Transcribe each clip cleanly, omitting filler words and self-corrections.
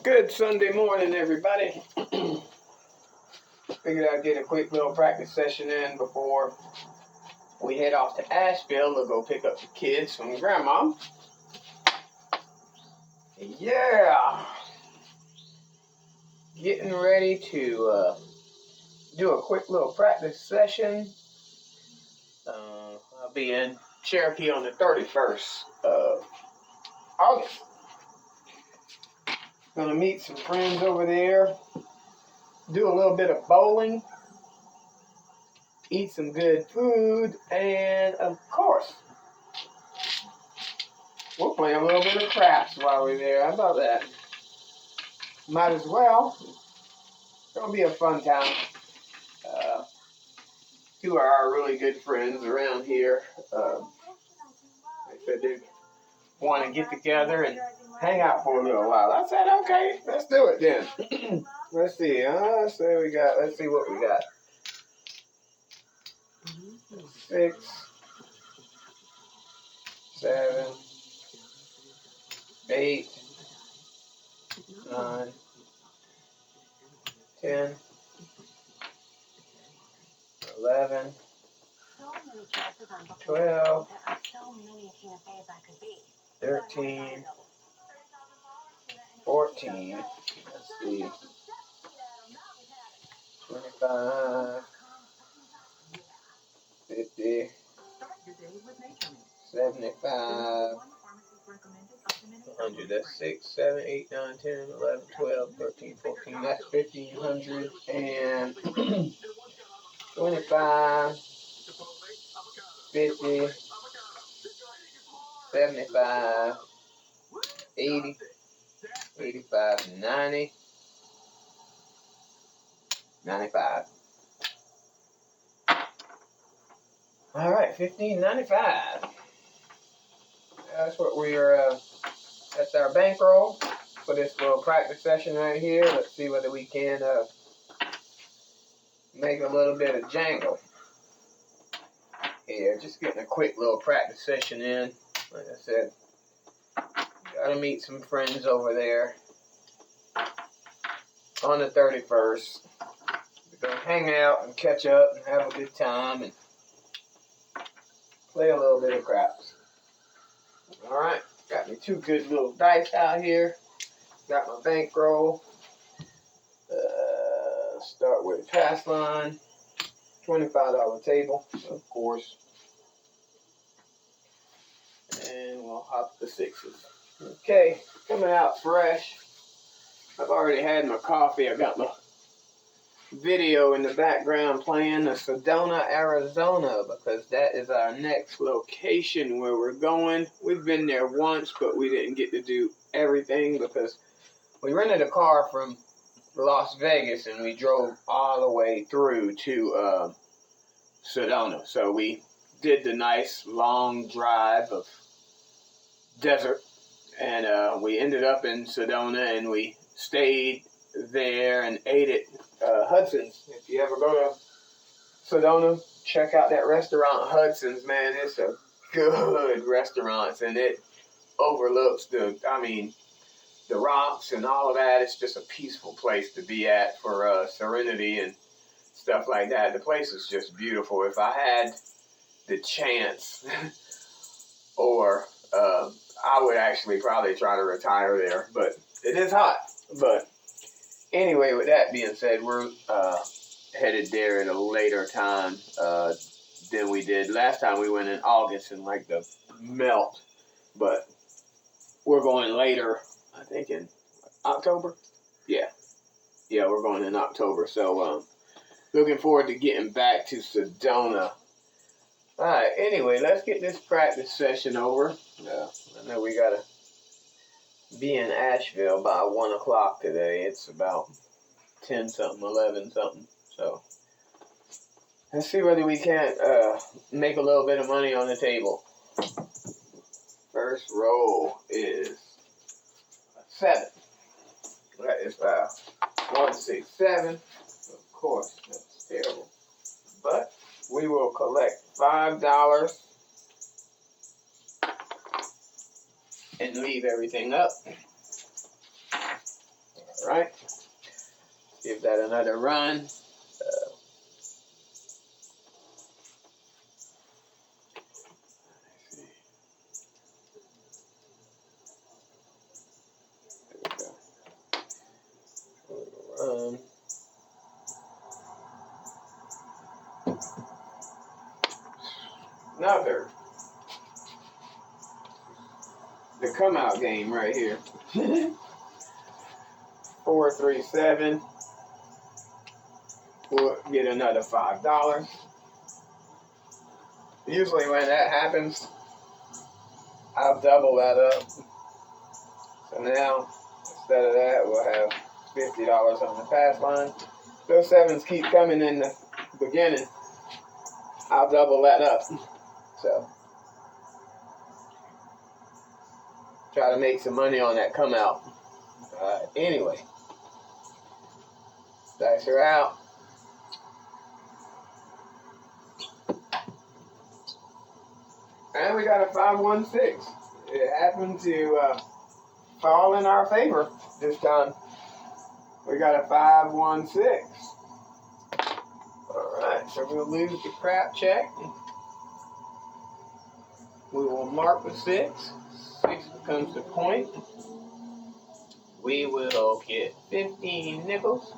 Good Sunday morning, everybody. Figured I'd get a quick little practice session in before we head off to Asheville to go pick up the kids from Grandma. Yeah. Getting ready to do a quick little practice session. I'll be in Cherokee on the 31st of August. Gonna meet some friends over there, do a little bit of bowling, eat some good food, and of course, we'll play a little bit of craps while we're there. How about that? Might as well. It's gonna be a fun time. Two of our really good friends around here, they said they want to get together and hang out for a little while. I said, okay, let's do it then. Let's see. Let's see what we got. 6, 7, 8, 9, 10, 11, 12, 13, 14, let's see, 25, 50, 75, 100. That's 6, 7, 8, 9, 10, 11, 12, 13, 14. That's 1,500 and 25, 50, 75, 80, 85, 90, 95. All right, 1595. That's what that's our bankroll for this little practice session right here. Let's see whether we can make a little bit of jangle here. Just getting a quick little practice session in. Like I said, gotta meet some friends over there on the 31st. We're gonna hang out and catch up and have a good time and play a little bit of craps. All right, got me 2 good little dice out here. Got my bankroll. Start with a pass line. $25 table, of course. And we'll hop the 6s. Okay, coming out fresh. I've already had my coffee. I got my video in the background playing of Sedona, Arizona, because that is our next location where we're going. We've been there once, but we didn't get to do everything because we rented a car from Las Vegas and we drove all the way through to Sedona. So we did the nice long drive of desert, and we ended up in Sedona and we stayed there and ate at Hudson's. If you ever go to Sedona, check out that restaurant Hudson's, man. It's a good restaurant and it overlooks the rocks and all of that. It's just a peaceful place to be at for serenity and stuff like that. The place is just beautiful. If I had the chance, or I would actually probably try to retire there, but it is hot. But anyway, with that being said, we're headed there at a later time than we did last time. We went in August in like the melt, but we're going later, I think in October. Yeah, we're going in October. So looking forward to getting back to Sedona. All right, anyway, let's get this practice session over. I know we got to be in Asheville by 1 o'clock today. It's about 10 something, 11 something. So let's see whether we can't make a little bit of money on the table. First roll is 7. That is 1, 6, 7. Of course, that's terrible. But we will collect $5 and leave everything up. right. Give that another run. Another. The come out game right here. 437. We'll get another $5. Usually when that happens, I'll double that up. So now, instead of that, we'll have $50 on the pass line. Those sevens keep coming in the beginning. I'll double that up. So, try to make some money on that come out. Anyway, dice are out. And we got a 516. It happened to fall in our favor this time. We got a 516. Alright, so we'll lose the crap check. We will mark the 6. 6 becomes the point. We will get 15 nickels.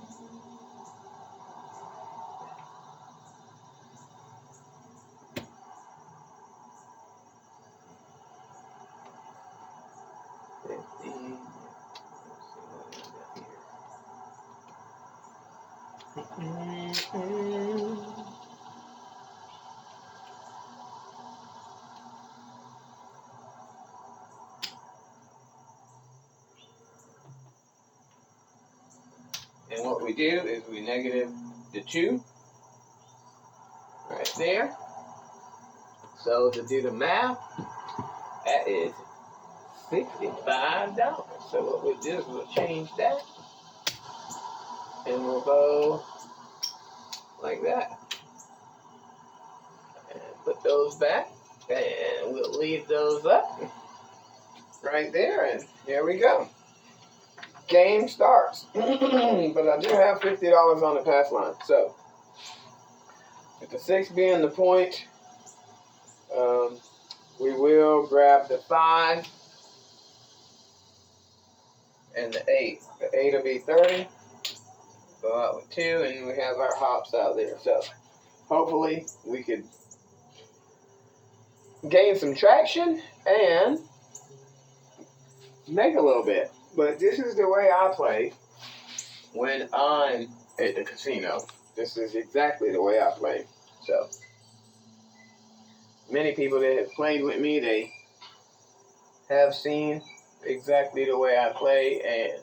And what we do is we negative the 2 right there. So to do the math, that is $65. So what we'll do is we'll change that. And we'll go like that. And put those back. And we'll leave those up right there. And here we go. Game starts. But I do have $50 on the pass line. So, with the 6 being the point, we will grab the 5 and the 8. The 8 will be 30. Go out with 2, and we have our hops out there. So, hopefully, we could gain some traction and make a little bit. But this is the way I play when I'm at the casino. This is exactly the way I play. So, many people that have played with me, they have seen exactly the way I play. And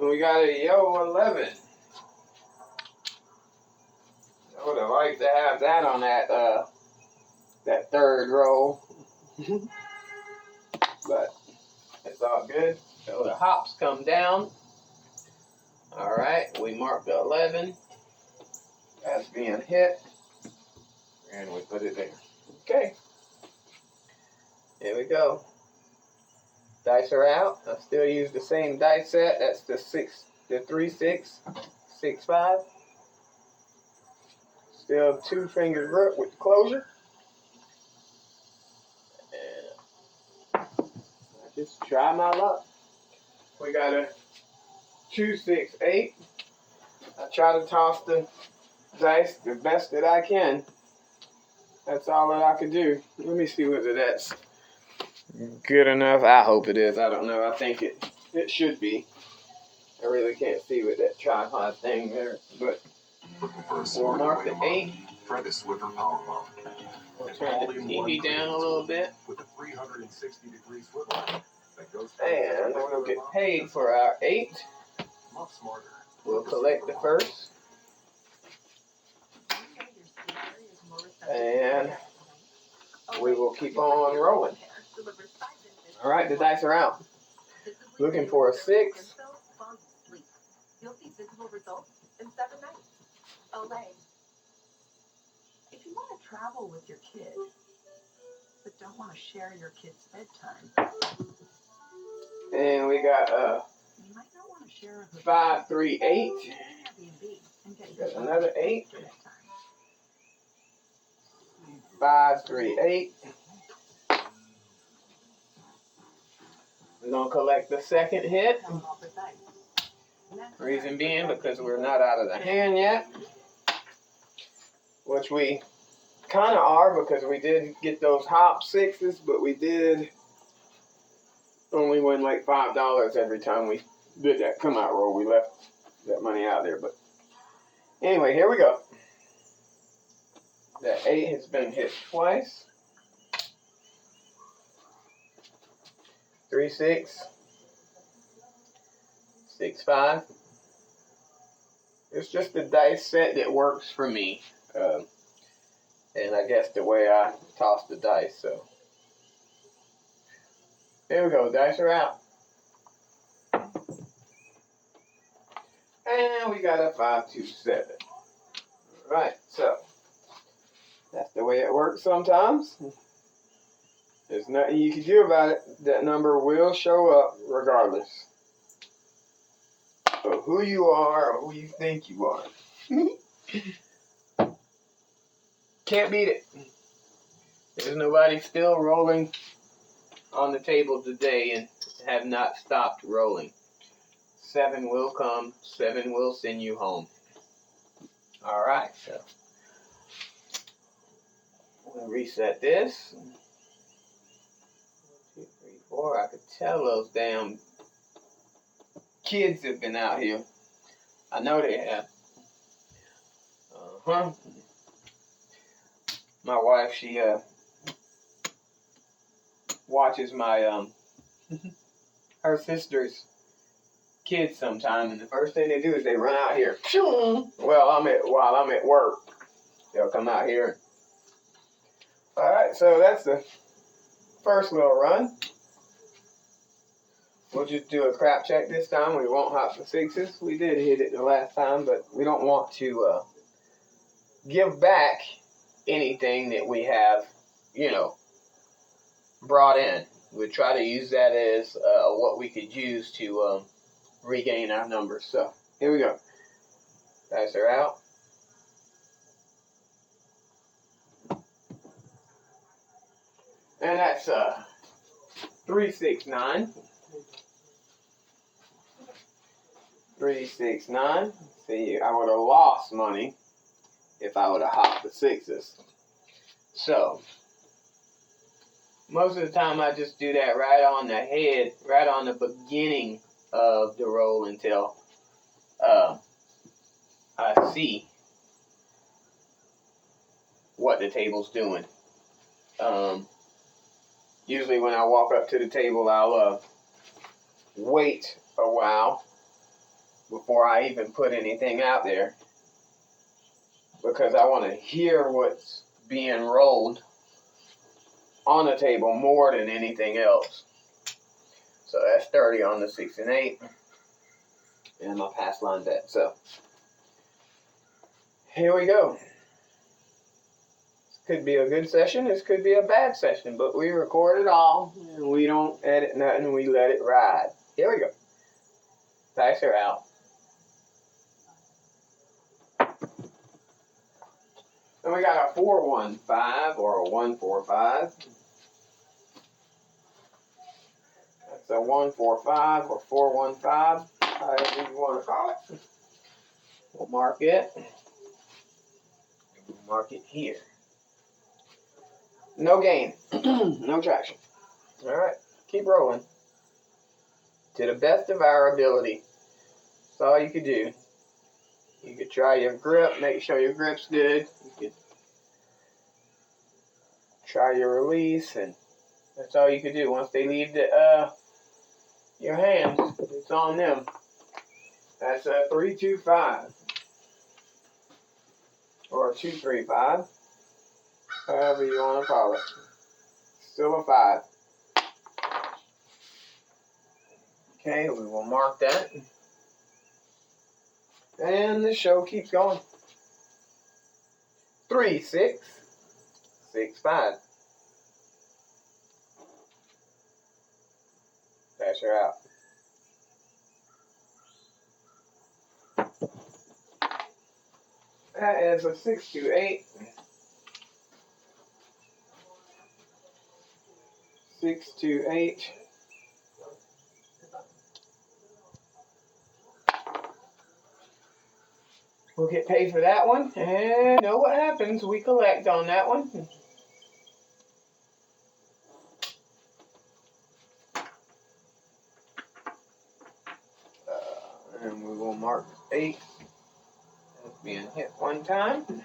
we got a Yo 11. I would have liked to have that on that third roll. But it's all good. So the hops come down. Alright, we mark the 11 as being hit. And we put it there. Okay. Here we go. Dice are out. I still use the same dice set. That's the 3, 6, 6, 5. Still 2 fingers root with the closure. And I just try my luck. We got a 2, 6, 8. I try to toss the dice the best that I can. That's all that I can do. Let me see whether that's good enough. I hope it is. I don't know. I think it should be. I really can't see with that tripod thing there. But we'll mark the 8. Try the Swiffer Power Pump. We'll turn the TV down a little bit. With a 360-degree swivel that goes. And we'll get paid for our 8. Much smarter. We'll collect the first. And we will keep on rolling. Alright, the dice are out. Looking for a 6. You'll see visible results in 7 nights. Olay. If you want to travel with your kids, but don't want to share your kid's bedtime. And we we got You might not want to share a hotel. 5, 3, 8. Airbnb and get Got another 8. next time. 5, 3, 8. We're gonna collect the second hit. Tell them all precise. Next Reason time, being protect because the we're people. not out of the hand yet, which we kind of are because we did get those hop 6s, but we did only win like $5 every time we did that come out roll. We left that money out there, but anyway, here we go. That 8 has been hit twice. 3, 6, 6, 5. It's just the dice set that works for me. And I guess the way I toss the dice, so. There we go, dice are out. And we got a 5, 2, 7. Alright, so. That's the way it works sometimes. There's nothing you can do about it. That number will show up regardless of who you are or who you think you are. Can't beat it. There's nobody still rolling on the table today and have not stopped rolling. 7 will come. 7 will send you home. Alright, so we'll reset this. 1, 2, 3, 4. I could tell those damn kids have been out here. I know they have. My wife, she watches my her sister's kids sometime, and the first thing they do is they run out here. While I'm at work, they'll come out here. All right, so that's the first little run. We'll just do a crap check this time. We won't hop the 6s. We did hit it the last time, but we don't want to give back anything that we have, brought in. We try to use that as what we could use to regain our numbers. So here we go. Dice are out. And that's 3, 6, 9. 3, 6, 9. See, I would have lost money if I would have hopped the 6s. So most of the time I just do that right on the head, right on the beginning of the roll until I see what the table's doing. Usually when I walk up to the table, I'll wait a while before I even put anything out there, because I want to hear what's being rolled on the table more than anything else. So that's 30 on the 6 and 8. And my pass line bet. So here we go. This could be a good session. This could be a bad session. But we record it all. And we don't edit nothing. We let it ride. Here we go. Dice are out. And we got a 4, 1, 5 or a 1, 4, 5. That's a 1, 4, 5 or 4, 1, 5. However you want to call it. We'll mark it. We'll mark it here. No gain. No traction. Alright. Keep rolling. To the best of our ability. That's all you could do. You could try your grip. Make sure your grip's good. You could try your release. And that's all you could do. Once they leave your hands, it's on them. That's a 3, 2, 5. Or a 2, 3, 5. However you want to call it. Still a 5. Okay, we will mark that. And the show keeps going. 3, 6, 6, 5. Dice are out. That is a 628. 628. We'll get paid for that one, and know what happens. We collect on that one. And we will mark 8 as being hit one time. There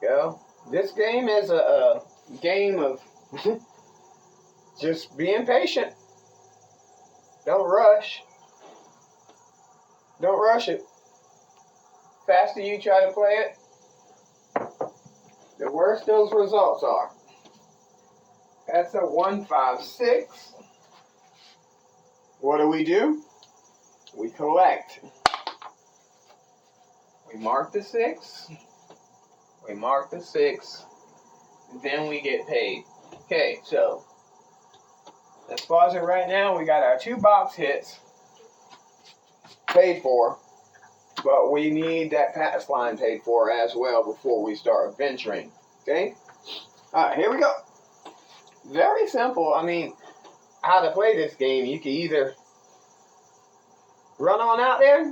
we go. This game is a game of just being patient. Don't rush. Don't rush it. Faster you try to play it, the worse those results are. That's a 156. What do? We collect. We mark the 6. We mark the 6. Then we get paid. Okay, so let's pause it right now. We got our 2 box hits paid for, but we need that pass line paid for as well before we start venturing. Okay? Alright, here we go. Very simple. I mean, how to play this game, you can either run on out there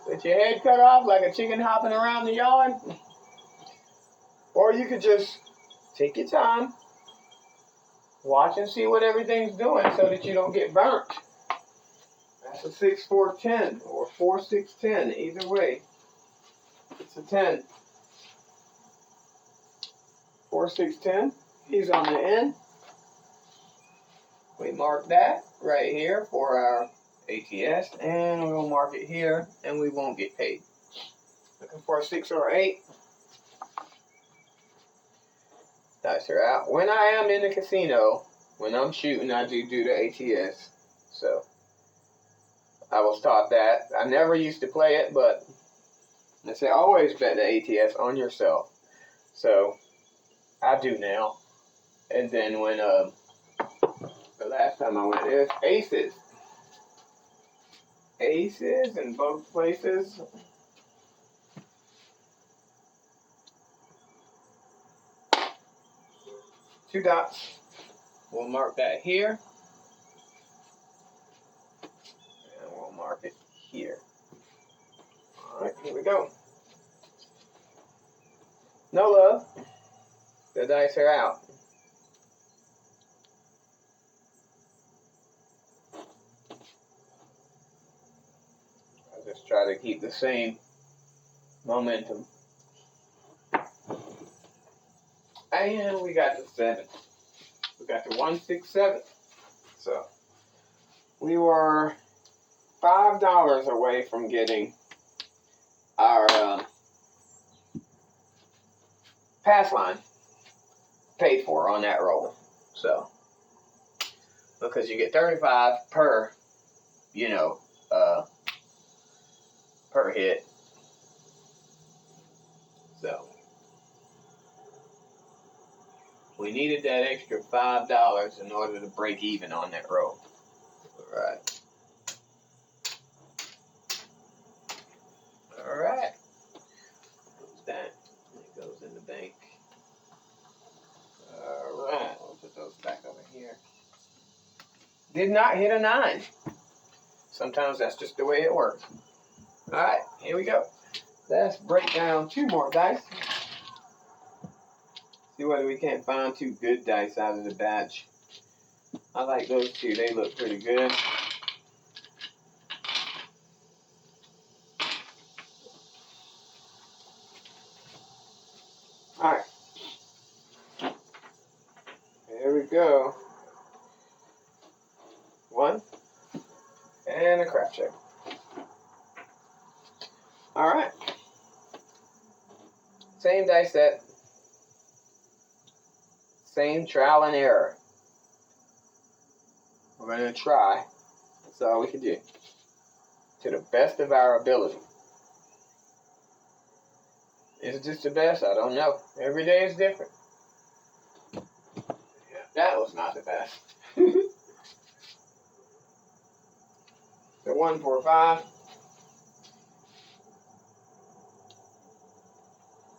with your head cut off like a chicken hopping around the yard, or you could just take your time, watch and see what everything's doing so that you don't get burnt. That's a 6-4-10 or 4-6-10. Either way, it's a 10. 4-6-10. He's on the end. We mark that right here for our ATS, and we'll mark it here, and we won't get paid. Looking for a 6 or 8. Dice are out. When I am in the casino, when I'm shooting, I do the ATS. So I was taught that. I never used to play it, but they say always bet the ATS on yourself. So I do now. And then when the last time I went, there's aces. Aces in both places. Two dots. We'll mark that here. And we'll mark it here. Alright, here we go. No love. The dice are out. I'll just try to keep the same momentum. And we got the 7. We got the 167. So we were $5 away from getting our pass line paid for on that roll. So because you get 35 per, per hit. So we needed that extra $5 in order to break even on that roll. Alright. Alright. That goes in the bank. Alright. We'll put those back over here. Did not hit a 9. Sometimes that's just the way it works. Alright, here we go. Let's break down 2 more dice. See whether we can't find 2 good dice out of the batch. I like those 2. They look pretty good. Alright. Here we go. 1. And a crap check. Alright. Same dice set. Same trial and error. We're going to try. That's all we can do. To the best of our ability. Is it just the best? I don't know. Every day is different. Yeah, that was not the best. The 145.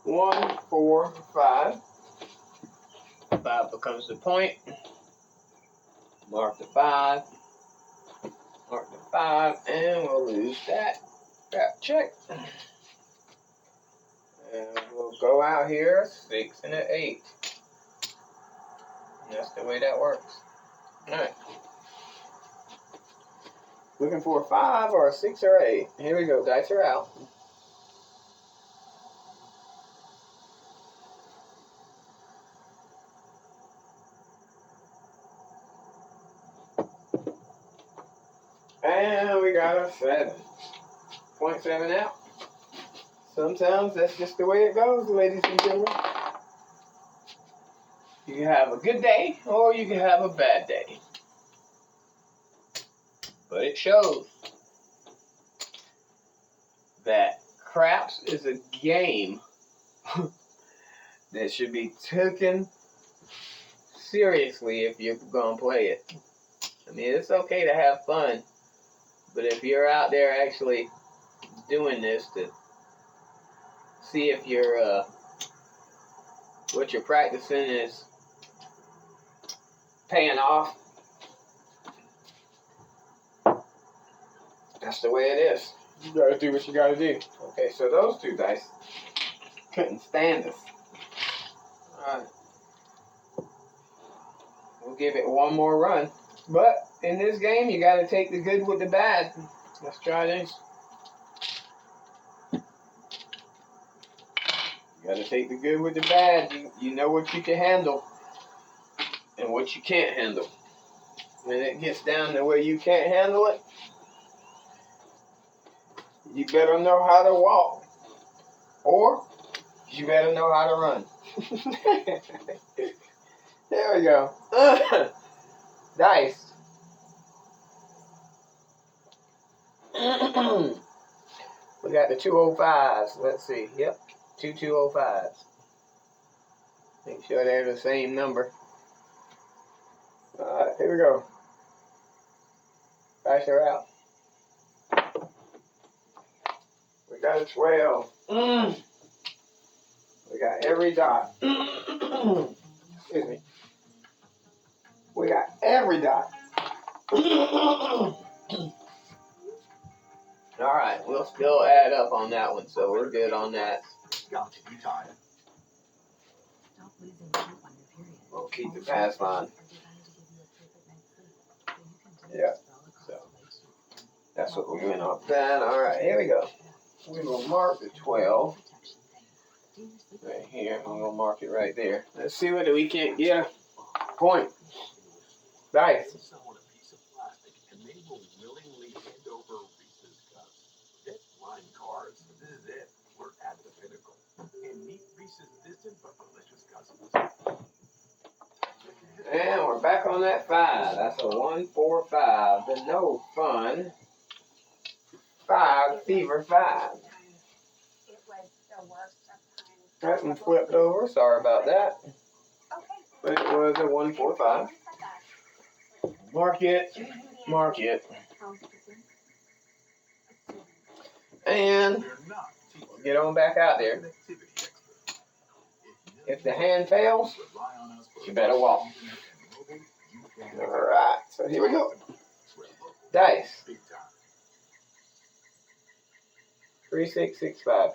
1, 4, 5. 5 becomes the point. Mark the 5. Mark the 5, and we'll lose that. Check. And we'll go out here, 6 and an 8. And that's the way that works. Alright. Looking for a 5 or a 6 or 8. Here we go, dice are out. And we got a 7. 0.7 out. Sometimes that's just the way it goes, ladies and gentlemen. You can have a good day or you can have a bad day. But it shows that craps is a game that should be taken seriously if you're going to play it. I mean, it's okay to have fun, but if you're out there actually doing this to see if you're what you're practicing is paying off, that's the way it is. You gotta do what you gotta do. Okay, so those two dice couldn't stand us. Alright. We'll give it one more run. But in this game, you gotta take the good with the bad. Let's try this. You gotta take the good with the bad. You know what you can handle and what you can't handle. When it gets down to where you can't handle it, you better know how to walk, or you better know how to run. There we go. Dice. We got the 205s. Let's see. Yep, 2 205s. Make sure they're the same number. Alright, here we go. Dice are out. We got a 12. We got every dot. Excuse me. We got every dot. Alright, we'll still add up on that one, so we're good on that. Got to be tired. Stop losing sleep on your period. We'll keep the pass line. Yeah, so that's what we're doing off that. Alright, here we go. We will mark the 12 right here, and we'll mark it right there. Let's see whether we can't get a point. Dice. Someone a piece of plastic, and they will willingly hand over Reese's cups. Get flying cars. This is it. We're at the pinnacle. And meet Reese's distant but delicious cousins. And we're back on that 5. That's a 1 4 5. The no fun 5 fever 5. It was the worst of times. That one flipped over. Sorry about that. But it was a 1 4 5. Mark it. Mark it. And we'll get on back out there. If the hand fails, you better walk. Alright, so here we go. Dice. 3 6 6 5.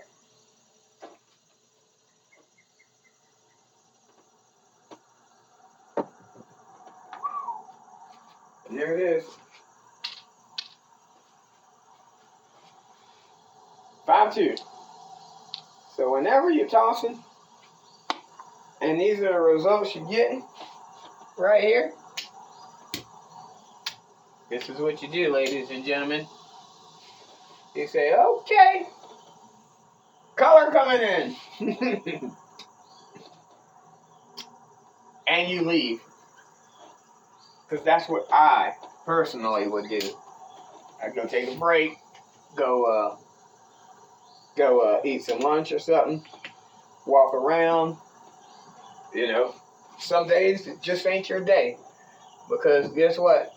And there it is. 5 2. So whenever you're tossing, and these are the results you're getting right here, this is what you do, ladies and gentlemen. You say, okay, color coming in. And you leave. Because that's what I personally would do. I'd go take a break, go eat some lunch or something, walk around. You know, some days it just ain't your day. Because guess what?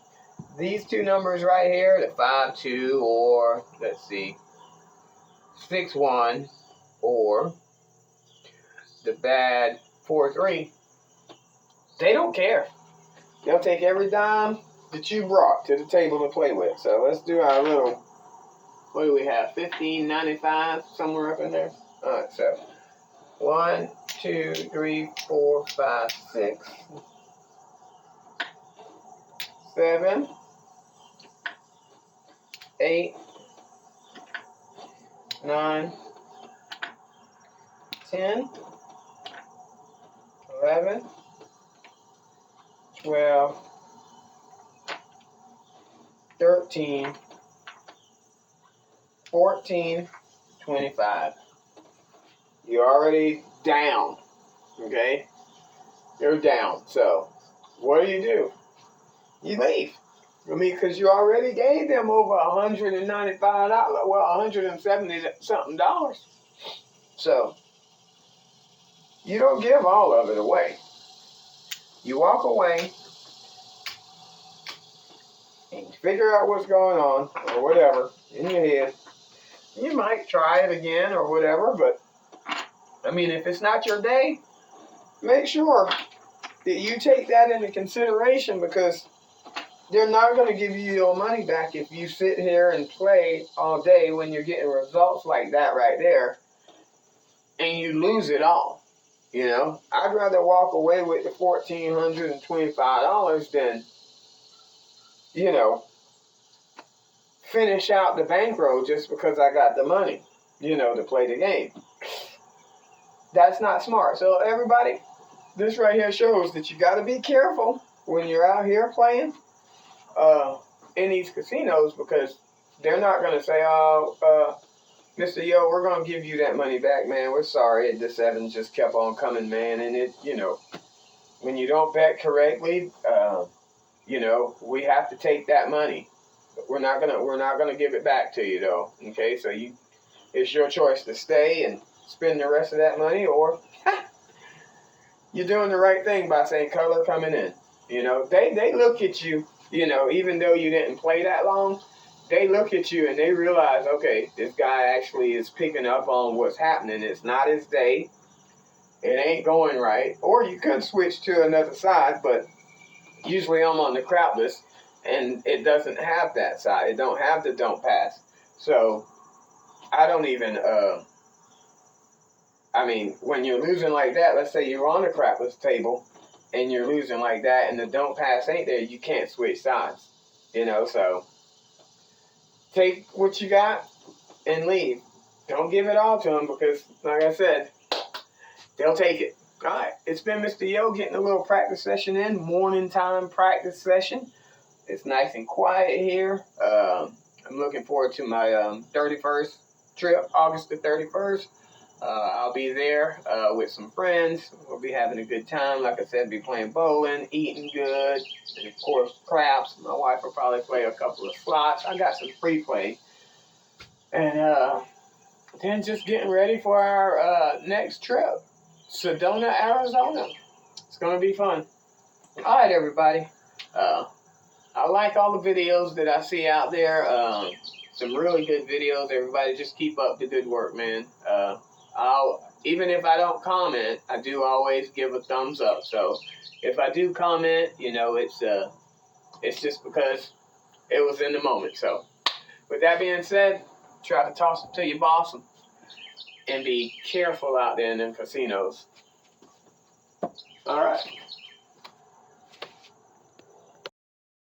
These two numbers right here, the 5 2 or, let's see, 6 1 or the bad 4-3, they don't care. They'll take every dime that you brought to the table to play with. So let's do our little, what do we have, 15.95, somewhere up in there? Alright, so 1, 2, 3, 4, 5, 6, 7, 8, 9, 10, 11, 12, 13, 14, 25. You're already down, okay? You're down. So, what do? You leave. I mean, because you already gave them over $195, well, $170 something dollars. So, you don't give all of it away. You walk away and figure out what's going on or whatever in your head. You might try it again or whatever, but I mean, if it's not your day, make sure that you take that into consideration, because they're not going to give you your money back if you sit here and play all day when you're getting results like that right there and you lose it all. You know, I'd rather walk away with the $1,425 than, you know, finish out the bankroll just because I got the money, you know, to play the game. That's not smart. So everybody, this right here shows that you got to be careful when you're out here playing in these casinos, because they're not going to say, oh, Mr. Yo, we're going to give you that money back, man. We're sorry. The sevens just kept on coming, man. And it, you know, when you don't bet correctly, you know, we have to take that money. We're not gonna give it back to you, though. Okay, so it's your choice to stay and spend the rest of that money, or you're doing the right thing by saying color coming in. You know, they look at you, you know, even though you didn't play that long, they look at you and they realize, okay, this guy actually is picking up on what's happening. It's not his day. It ain't going right. Or you could switch to another side, but usually I'm on the crowd list and it doesn't have that side. It don't have the don't pass. So I don't even, I mean, when you're losing like that, let's say you're on the crapless table and you're losing like that and the don't pass ain't there, you can't switch sides. You know, so take what you got and leave. Don't give it all to them, because, like I said, they'll take it. All right, it's been Mr. Yo getting a little practice session in, morning time practice session. It's nice and quiet here. I'm looking forward to my 31st trip, August the 31st. I'll be there with some friends. We'll be having a good time. Like I said, be playing bowling, eating good, and of course, craps. My wife will probably play a couple of slots. I got some free play. And then just getting ready for our next trip, Sedona, Arizona. It's going to be fun. All right, everybody. I like all the videos that I see out there. Some really good videos. Everybody just keep up the good work, man. Even if I don't comment, I do always give a thumbs up. So if I do comment, you know, it's just because it was in the moment. So with that being said, try to toss it to your boss and be careful out there in them casinos. All right.